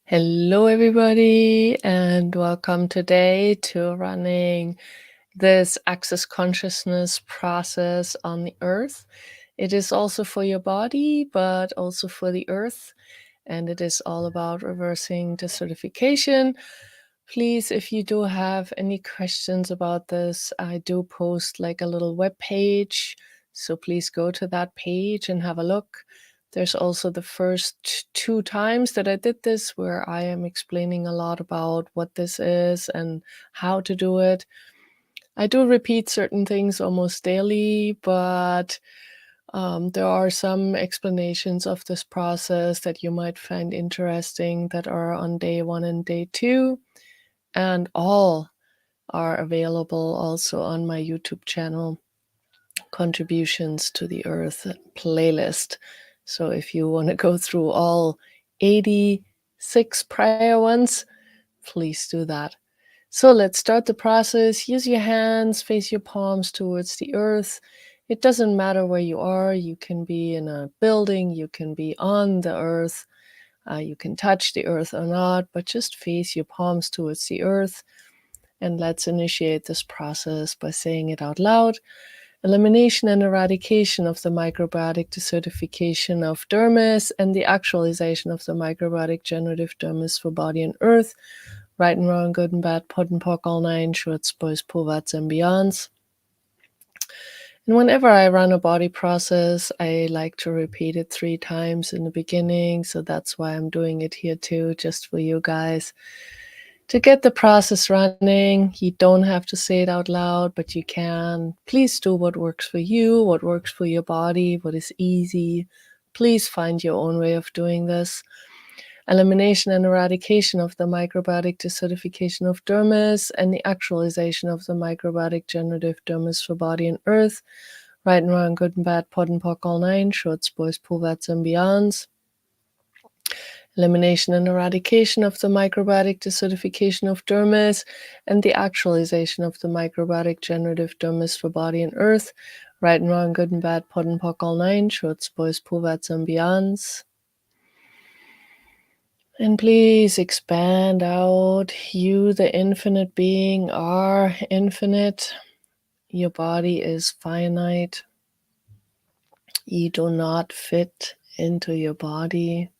Hello, everybody, and welcome today to running this access consciousness process on the earth. It is also for your body, but also for the earth, and it is all about reversing desertification. Please, if you do have any questions about this, I do post like a little web page, so please go to that page and have a look. There's also the first 2 times that I did this where I am explaining a lot about what this is and how to do it. I do repeat certain things almost daily, but there are some explanations of this process that you might find interesting that are on day 1 and day 2, and all are available also on my YouTube channel, Contributions to the Earth playlist. So if you want to go through all 86 prior ones, please do that. So let's start the process. Use your hands, face your palms towards the earth. It doesn't matter where you are. You can be in a building, you can be on the earth, you can touch the earth or not, but just face your palms towards the earth. And let's initiate this process by saying it out loud. Elimination and eradication of the microbiotic desertification of dermis and the actualization of the microbiotic generative dermis for body and earth. Right and wrong, good and bad, pod and poc, all nine, shorts, boys, povats, and beyonds. And whenever I run a body process, I like to repeat it 3 times in the beginning. So that's why I'm doing it here too, just for you guys. To get the process running, you don't have to say it out loud, but you can. Please do what works for you, what works for your body, what is easy. Please find your own way of doing this. Elimination and eradication of the microbiotic desertification of dermis and the actualization of the microbiotic generative dermis for body and earth. Right and wrong, good and bad, pod and poc, all nine, shorts, boys, povats, and beyonds. Elimination and eradication of the microbiotic desertification of dermis and the actualization of the microbiotic generative dermis for body and earth. Right and wrong, good and bad, pod and poc, all nine, shorts, boys, povats, and beyonds. And please expand out. You, the infinite being, are infinite. Your body is finite. You do not fit into your body.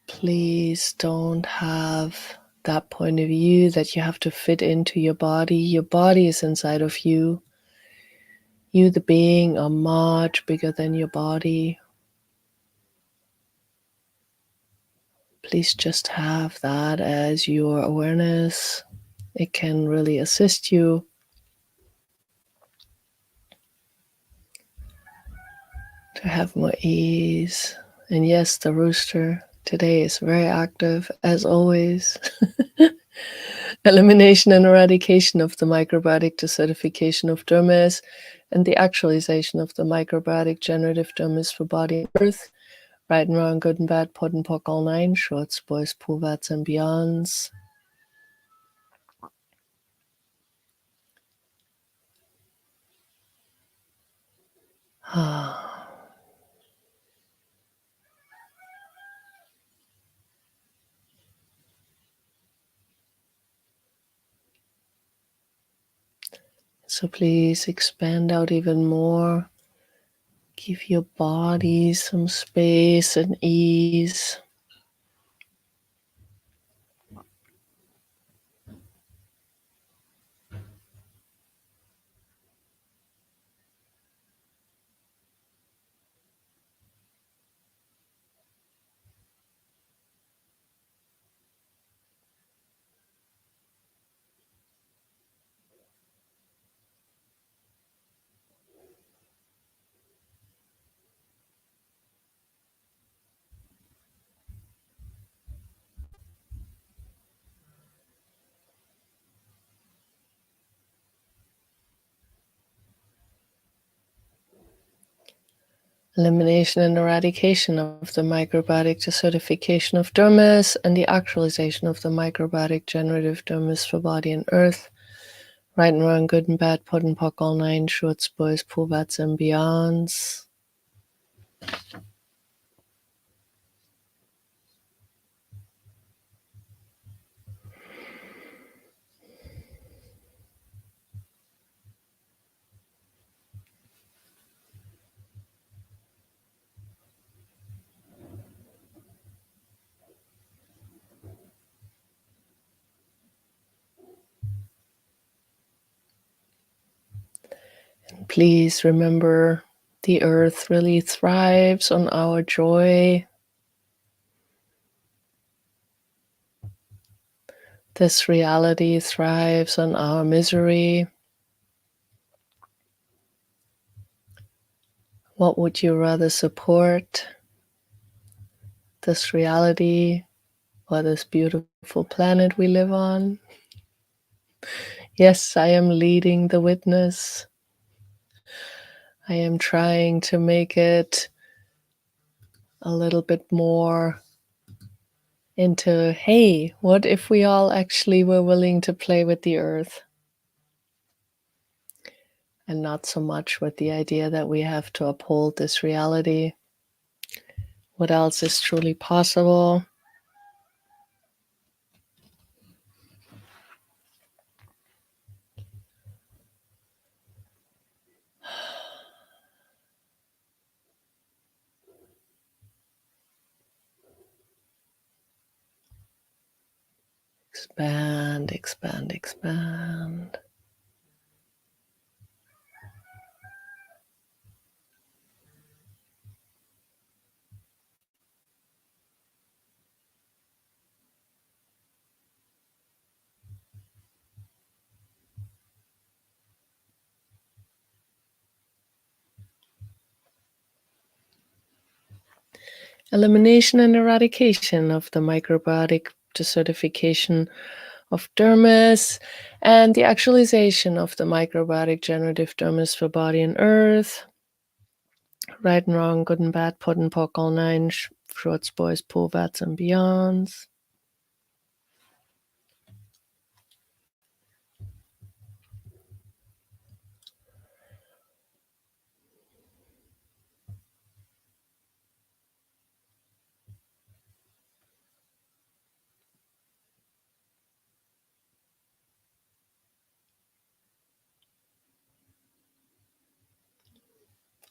Please don't have that point of view that you have to fit into your body. Your body is inside of you. You, the being, are much bigger than your body. Please just have that as your awareness. It can really assist you to have more ease. And yes, the rooster today is very active, as always. Elimination and eradication of the microbiotic desertification of dermis and the actualization of the microbiotic generative dermis for body and earth. Right and wrong, good and bad, pod and poc, all nine, shorts, boys, povats, and beyonds. So please expand out even more. Give your body some space and ease. Elimination and eradication of the microbiotic desertification of dermis and the actualization of the microbiotic generative dermis for body and earth. Right and wrong, good and bad, pod and poc, all nine, shorts, boys, povats, and beyonds. Please remember, the earth really thrives on our joy. This reality thrives on our misery. What would you rather support? This reality or this beautiful planet we live on? Yes, I am leading the witness. I am trying to make it a little bit more into, hey, what if we all actually were willing to play with the earth? And not so much with the idea that we have to uphold this reality. What else is truly possible? Expand, expand, expand. Elimination and eradication of the microbiotic desertification of dermis, and the actualization of the microbiotic generative dermis for body and earth. Right and wrong, good and bad, put and pock, all nine, shorts, boys, povats, and beyonds.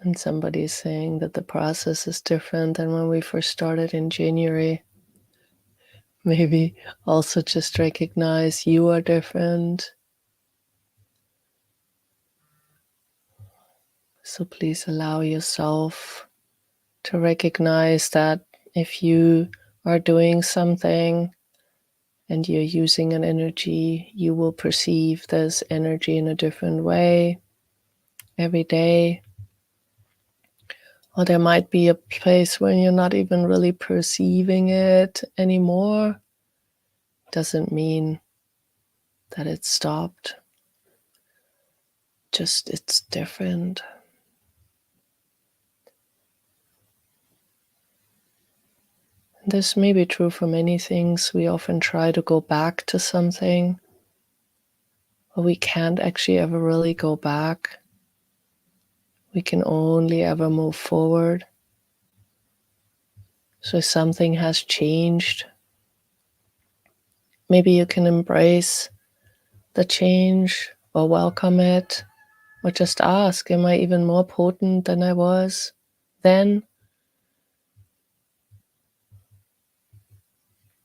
And somebody is saying that the process is different than when we first started in January. Maybe also just recognize you are different. So please allow yourself to recognize that if you are doing something and you're using an energy, you will perceive this energy in a different way every day. Or there might be a place when you're not even really perceiving it anymore. Doesn't mean that it stopped. Just it's different. This may be true for many things. We often try to go back to something, but we can't actually ever really go back. We can only ever move forward. So if something has changed, maybe you can embrace the change or welcome it, or just ask, am I even more potent than I was then?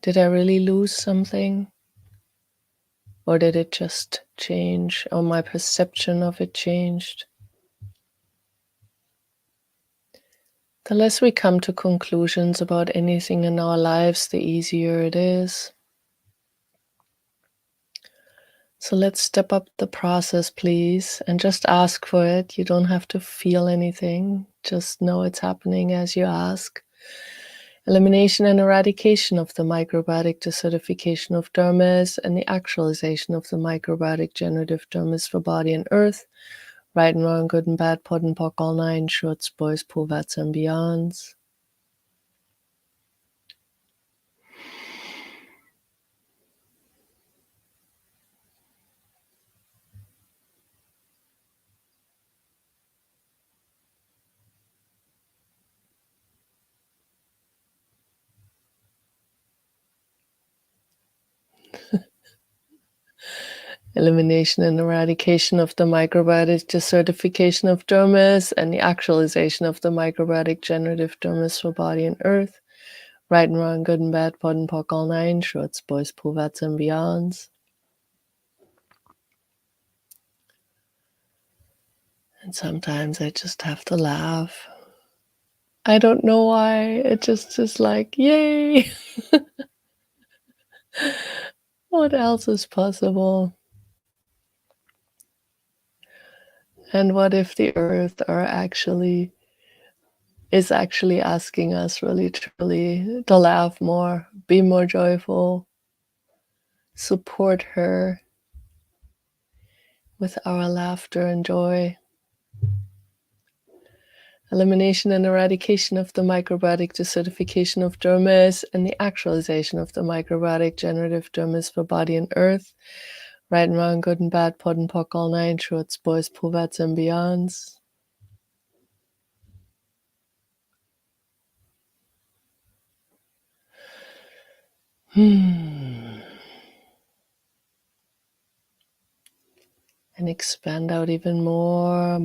Did I really lose something? Or did it just change, or my perception of it changed? The less we come to conclusions about anything in our lives, the easier it is. So let's step up the process, please, and just ask for it. You don't have to feel anything. Just know it's happening as you ask. Elimination and eradication of the microbiotic desertification of dermis and the actualization of the microbiotic generative dermis for body and earth. Right and wrong, good and bad, pod and pock, all nine, shorts, boys, povats, and beyonds. Elimination and eradication of the microbiotic desertification of dermis and the actualization of the microbiotic generative dermis for body and earth. Right and wrong, good and bad, pod and pock, all nine, shorts, boys, povats, and beyonds. And sometimes I just have to laugh. I don't know why. It just is like, yay! What else is possible? And what if the earth is actually asking us really truly to laugh more, be more joyful, support her with our laughter and joy. Elimination and eradication of the microbiotic desertification of dermis and the actualization of the microbiotic generative dermis for body and earth. Right and wrong, good and bad, pod and pock, all nine, shorts, boys, puberts, and beyonds. And expand out even more.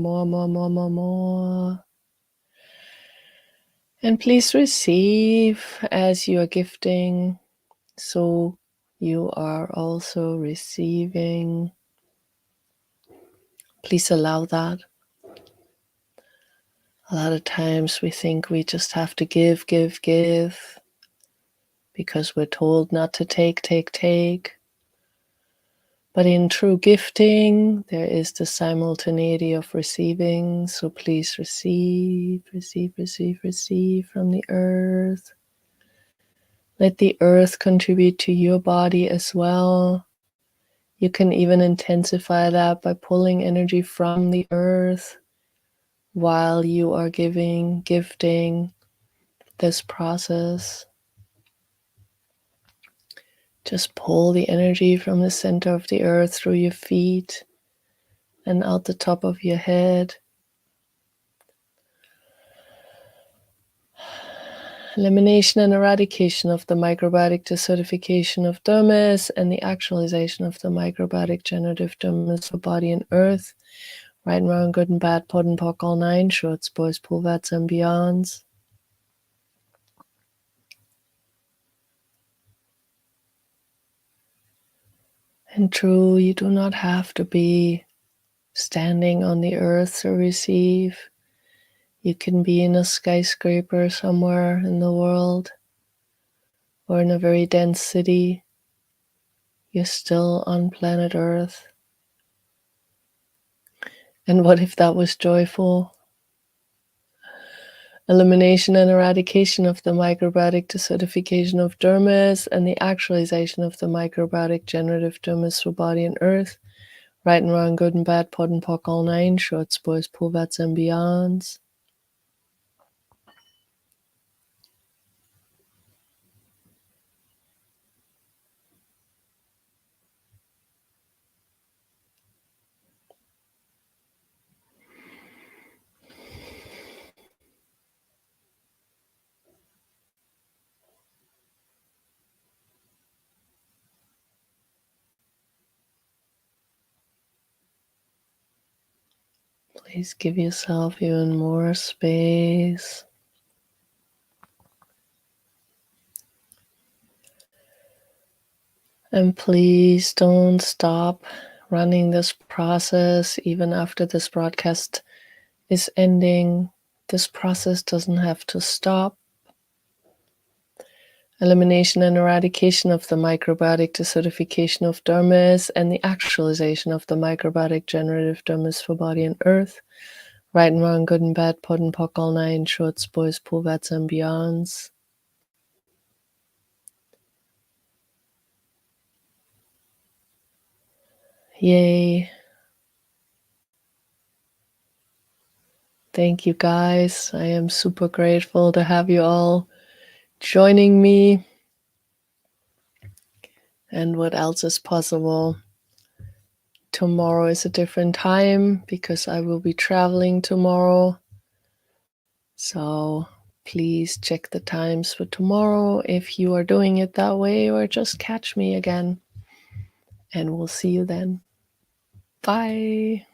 And please receive as you are gifting, so you are also receiving. Please allow that. A lot of times we think we just have to give, because we're told not to take. But in true gifting, there is the simultaneity of receiving. So please receive from the earth. Let the earth contribute to your body as well. You can even intensify that by pulling energy from the earth while you are gifting this process. Just pull the energy from the center of the earth through your feet and out the top of your head. Elimination and eradication of the microbiotic desertification of dermis and the actualization of the microbiotic generative dermis for body and earth. Right and wrong, good and bad, pod and pock, all nine, shorts, boys, puberts, and beyonds. And true, you do not have to be standing on the earth to receive. You can be in a skyscraper somewhere in the world or in a very dense city. You're still on planet Earth. And what if that was joyful? Elimination and eradication of the microbiotic desertification of dermis and the actualization of the microbiotic generative dermis for body and earth. Right and wrong, good and bad, pod and pock, all nine, shorts, boys, puberts, and beyonds. Please give yourself even more space. And please don't stop running this process even after this broadcast is ending. This process doesn't have to stop. Elimination and eradication of the microbiotic desertification of dermis and the actualization of the microbiotic generative dermis for body and earth. Right and wrong, good and bad, pod and pock, all nine, shorts, boys, puberts, and beyonds. Yay. Thank you guys. I am super grateful to have you all joining me. And what else is possible? Tomorrow is a different time because I will be traveling tomorrow. So please check the times for tomorrow if you are doing it that way, or just catch me again. And we'll see you then. Bye.